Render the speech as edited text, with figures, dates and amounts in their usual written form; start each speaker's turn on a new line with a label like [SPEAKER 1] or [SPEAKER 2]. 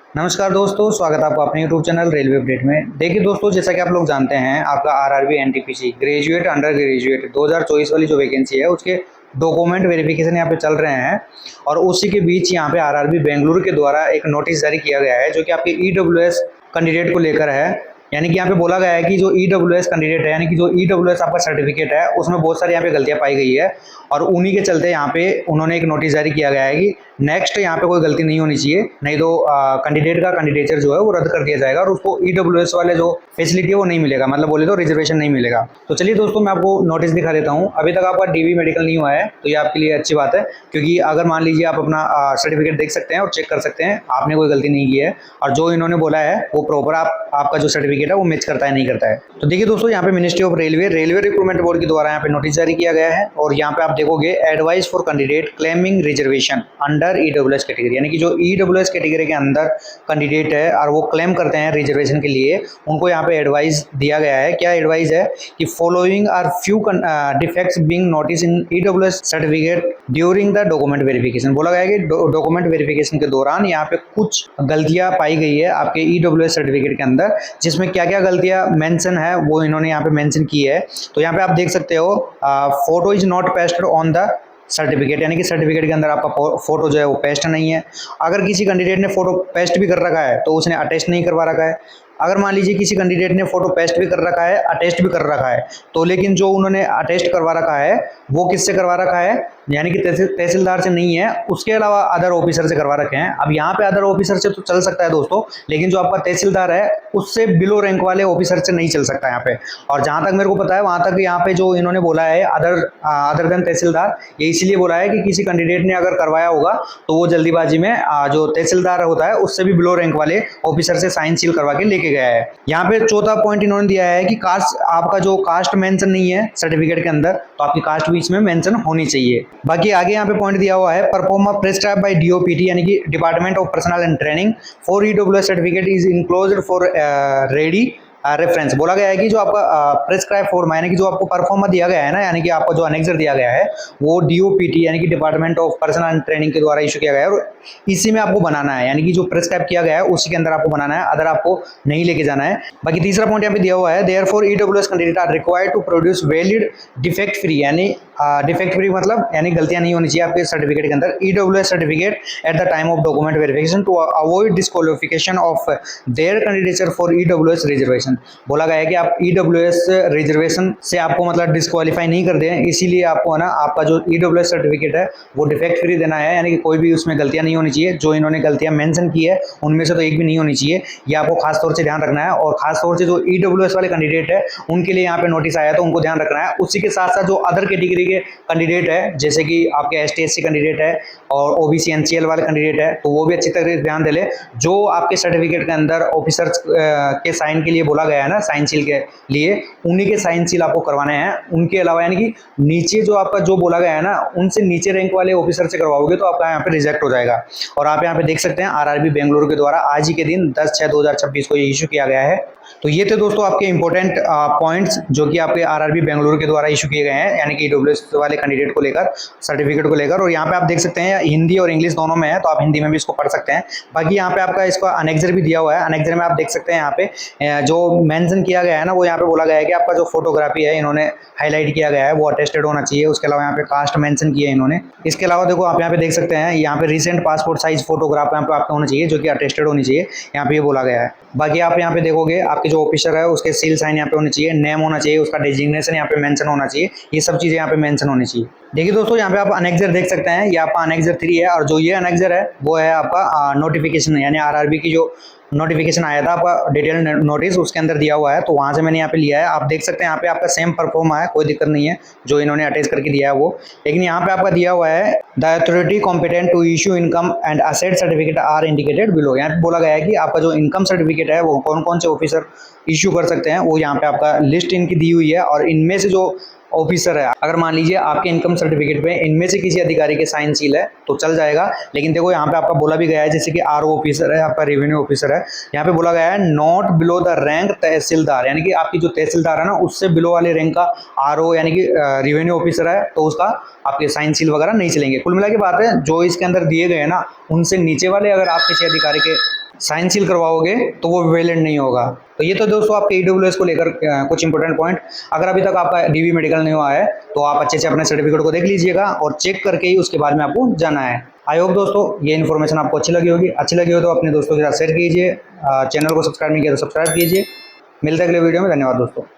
[SPEAKER 1] नमस्कार दोस्तों, स्वागत है आपका अपने यूट्यूब चैनल रेलवे अपडेट में। देखिए दोस्तों, जैसा कि आप लोग जानते हैं, आपका RRB NTPC graduate under graduate 2024 वाली जो वैकेंसी है उसके डॉक्यूमेंट वेरिफिकेशन यहाँ पे चल रहे हैं। और उसी के बीच यहाँ पे आरआरबी बेंगलुरु के द्वारा एक नोटिस जारी किया गया है जो कि आपके ईडब्ल्यूएस कैंडिडेट को लेकर है। यानी कि यहाँ पे बोला गया है कि जो ईडब्ल्यूएस कैंडिडेट है, यानी कि जो ईडब्ल्यूएस आपका सर्टिफिकेट है, उसमें बहुत सारी यहाँ पे गलतियाँ पाई गई है। और उन्हीं के चलते यहाँ पे उन्होंने एक नोटिस जारी किया गया है कि नेक्स्ट यहाँ पे कोई गलती नहीं होनी चाहिए, नहीं तो कैंडिडेट का कैंडिडेचर जो है वो रद्द कर दिया जाएगा और उसको ईडब्ल्यूएस वाले जो फैसिलिटी है वो नहीं मिलेगा, मतलब बोले तो रिजर्वेशन नहीं मिलेगा। तो चलिए दोस्तों, मैं आपको नोटिस दिखा देता हूँ। अभी तक आपका डीवी मेडिकल नहीं हुआ है तो ये आपके लिए अच्छी बात है, क्योंकि अगर मान लीजिए आप अपना सर्टिफिकेट देख सकते हैं और चेक कर सकते हैं आपने कोई गलती नहीं की है और जो इन्होंने बोला है वो प्रॉपर आपका जो सर्टिफिकेट है वो मैच करता है नहीं करता है। तो देखिए दोस्तों, यहाँ पे ministry of railway recruitment board के द्वारा यहाँ पे नोटिस जारी किया गया है और यहाँ पे आप देखोगे advice for candidate claiming reservation under EWS category, यानी कि जो ईडब्ल्यूएस कैटेगरी के अंदर कैंडिडेट है और वो क्लेम करते हैं रिजर्वेशन के लिए, उनको यहाँ पे एडवाइस दिया गया है। क्या एडवाइस है कि following are few defects being notice in EWS certificate during the document verification. बोला गया है कि डॉक्यूमेंट वेरिफिकेशन के दौरान यहाँ पे कुछ गलतियां पाई गई है आपके ईडब्ल्यूएस सर्टिफिकेट के अंदर, जिसमें क्या क्या गलतियां मेंशन है वो इन्होंने यहाँ पे मेंशन की है। तो यहाँ पे आप देख सकते हो, photo is not pasted on the certificate, यानी कि सर्टिफिकेट के अंदर आपका फोटो जो है वो पेस्ट नहीं है। अगर किसी कैंडिडेट ने फोटो पेस्ट भी कर रखा है तो उसने अटेस्ट नहीं करवा रखा है। अगर मान लीजिए किसी कैंडिडेट ने फोटो पेस्ट भी कर रखा है, अटेस्ट भी कर रखा है, तो लेकिन जो उन्होंने अटेस्ट करवा रखा है वो किससे करवा रखा है, यानी कि तहसीलदार से नहीं है, उसके अलावा अदर ऑफिसर से करवा रखे हैं। अब यहाँ पे अदर ऑफिसर से तो चल सकता है दोस्तों, लेकिन जो आपका तहसीलदार है उससे बिलो रैंक वाले ऑफिसर से नहीं चल सकता यहाँ पे। और जहाँ तक मेरे को पता है वहाँ तक यहाँ पे जो इन्होंने बोला है अदर देन तहसीलदार, ये इसलिए बोला है कि किसी कैंडिडेट ने अगर करवाया होगा तो वो जल्दीबाजी में जो तहसीलदार होता है उससे भी बिलो रैंक वाले ऑफिसर से साइन सील करवा के लेके गया है। यहाँ पे चौथा पॉइंट इन्होंने दिया है कि कास्ट, आपका जो कास्ट मेंशन नहीं है सर्टिफिकेट के अंदर तो आपकी कास्ट बीच में मेंशन होनी चाहिए। बाकी आगे यहाँ पे पॉइंट दिया हुआ है, परफॉर्मर प्रेस्क्राइब बाय डीओपीटी, यानी कि department of personal and training for EWS certificate is enclosed for ready reference. बोला गया है कि जो आपका प्रेस्क्राइब फॉर्म यानी कि जो आपको परफॉर्मा दिया गया है ना, यानी कि आपको जो अनेक्सर दिया गया है वो डीओपीटी यानी कि department of personal and training के द्वारा इशू किया गया है और इसी में आपको बनाना है, यानी कि जो प्रेस्क्राइब किया गया है उसी के अंदर आपको बनाना है, अदर आपको नहीं लेके जाना है। बाकी तीसरा पॉइंट यहाँ पे दिया हुआ है, therefore EWS candidate are required to produce valid defect free, यानी डिफेक्ट फ्री मतलब यानी गलतियां नहीं होनी चाहिए आपके सर्टिफिकेट के अंदर, EWS certificate at the time of document verification to avoid disqualification of their candidature for EWS reservation. बोला गया है कि आप ईडब्ल्यूएस रिजर्वेशन से आपको मतलब डिस्क्वालीफाई नहीं कर दें, इसीलिए आपको है ना आपका जो ईडब्ल्यूएस सर्टिफिकेट है वो डिफेक्ट फ्री देना है, यानी कि कोई भी उसमें गलतियां नहीं होनी चाहिए। जो इन्होंने गलतियां मेंशन की है उनमें से तो एक भी नहीं होनी चाहिए, ये आपको खास तौर से ध्यान रखना है। और खास तौर से जो ईडब्ल्यूएस वाले कैंडिडेट है उनके लिए यहाँ पे नोटिस आया तो उनको ध्यान रखना है। उसी के साथ साथ जो अदर कैटेगरी के कैंडिडेट है, जैसे कि आपके एसटी एससी कैंडिडेट है और ओबीसी एनसीएल वाले कैंडिडेट है, तो वो भी अच्छी तरह से ध्यान दे ले। जो आपके सर्टिफिकेट के अंदर ऑफिसर के साइन के लिए बोला गया है ना, साइन सील के लिए, उन्हीं के साइन सील आपको करवाने हैं। उनके अलावा यानी कि नीचे जो आपका जो बोला गया है ना, उनसे नीचे रैंक वाले ऑफिसर से करवाओगे तो आपका यहाँ पे रिजेक्ट हो जाएगा। और आप यहाँ पे देख सकते हैं आरआरबी बेंगलुरु के द्वारा आज ही के दिन 10/6/2026 को ये इशू किया गया है। तो ये थे दोस्तों आपके इंपॉर्टेंट पॉइंट्स जो कि आपके आरआरबी बेंगलुरु के द्वारा इशू किए गए हैं, यानी कि ईडब्ल्यूएस वाले कैंडिडेट को लेकर, सर्टिफिकेट को लेकर। और यहाँ पे आप देख सकते हैं हिंदी और इंग्लिश दोनों में है, तो आप हिंदी में भी इसको पढ़ सकते हैं। बाकी यहाँ पे आपका इसका अनेक्सर भी दिया हुआ है, अनेक्सर में आप देख सकते हैं यहाँ पे जो मेंशन किया गया है ना, वो यहाँ पे बोला गया है कि आपका जो फोटोग्राफी है इन्होंने हाईलाइट किया गया है वो अटेस्टेड होना चाहिए। उसके अलावा यहाँ पे कास्ट मेंशन किया है इन्होंने। इसके अलावा देखो आप यहाँ पे देख सकते हैं, यहाँ पे रिसेंट पासपोर्ट साइज फोटोग्राफ यहाँ पे आपका होना चाहिए जो कि अटेस्टेड होनी चाहिए, यहाँ पे ये बोला गया है। बाकी आप यहाँ पे देखोगे आपके जो ऑफिसर है उसके सील साइन यहाँ पे होनी चाहिए, नेम होना चाहिए, उसका डेजिग्नेशन यहाँ पे मेंशन होना चाहिए, ये सब चीजें यहाँ पे मेंशन होनी चाहिए। देखिए दोस्तों, यहाँ पे आप अनेक्सर देख सकते हैं, ये आपका अनेक्सर 3 है और जो ये अनेक्सर है वो है आपका नोटिफिकेशन, यानी आरआरबी की जो नोटिफिकेशन आया था आपका डिटेल नोटिस उसके अंदर दिया हुआ है, तो वहाँ से मैंने यहाँ पे लिया है। आप देख सकते हैं यहाँ पे आपका सेम परफॉर्मा है, कोई दिक्कत नहीं है जो इन्होंने अटैच करके दिया है वो। लेकिन यहाँ पे आपका दिया हुआ है the authority competent to issue income and asset certificate are indicated below. यहाँ पे बोला गया है कि आपका जो इनकम सर्टिफिकेट है वो कौन कौन से ऑफिसर इशू कर सकते हैं, वो यहाँ पे आपका लिस्ट इनकी दी हुई है। और इनमें से जो ऑफिसर है, अगर मान लीजिए आपके इनकम सर्टिफिकेट पे इनमें से किसी अधिकारी के साइन सील है तो चल जाएगा। लेकिन देखो यहाँ पे आपका बोला भी गया है, जैसे कि आरओ ऑफिसर है, आपका रेवेन्यू ऑफिसर है, यहाँ पे बोला गया है नॉट बिलो द रैंक तहसीलदार, यानी कि आपकी जो तहसीलदार है ना उससे बिलो वाले रैंक का आरओ यानी कि रेवेन्यू ऑफिसर है, तो उसका आपके साइन सील वगैरह नहीं चलेंगे। कुल मिला के बात है जो इसके अंदर दिए गए हैं ना, उनसे नीचे वाले अगर आप किसी अधिकारी के साइन सील करवाओगे तो वो वैलिड नहीं होगा। तो ये तो दोस्तों आपके EWS को लेकर कुछ इंपॉर्टेंट पॉइंट। अगर अभी तक आपका DV मेडिकल नहीं हुआ है तो आप अच्छे से अपने सर्टिफिकेट को देख लीजिएगा और चेक करके ही उसके बाद में आपको जाना है। आई होप दोस्तों ये इन्फॉर्मेशन आपको अच्छी लगी होगी। अच्छी लगी हो तो अपने दोस्तों के साथ शेयर कीजिए। चैनल को सब्सक्राइब नहीं किया तो सब्सक्राइब कीजिए। मिलते हैं अगले वीडियो में। धन्यवाद दोस्तों।